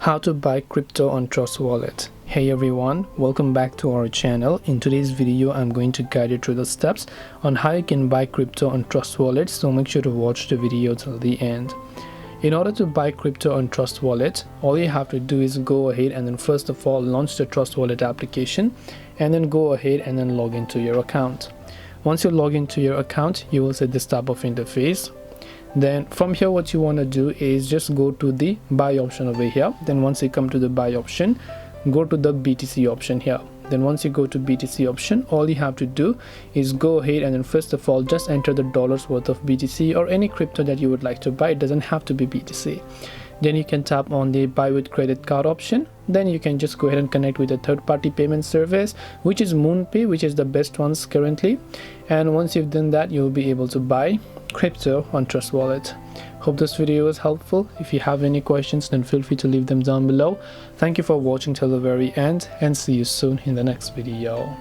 How to buy crypto on Trust Wallet. Hey everyone, welcome back to our channel. In today's video I'm going to guide you through the steps on how you can buy crypto on Trust Wallet, so make sure to watch the video till the end. In order to buy crypto on Trust Wallet, all you have to do is go ahead and then first of all launch the Trust Wallet application, and then go ahead and then log into your account. Once you log into your account, you will see this type of interface. Then from here what you want to do is just go to the buy option over here. Then once you come to the buy option, go to the BTC option here. Then once you go to BTC option, all you have to do is go ahead and then first of all just enter the dollars worth of BTC or any crypto that you would like to buy. It doesn't have to be BTC. Then you can tap on the buy with credit card option. Then you can just go ahead and connect with a third-party payment service, which is MoonPay, which is the best ones currently. And once you've done that, you'll be able to buy crypto on Trust Wallet. Hope this video was helpful. If you have any questions, then feel free to leave them down below. Thank you for watching till the very end, and see you soon in the next video.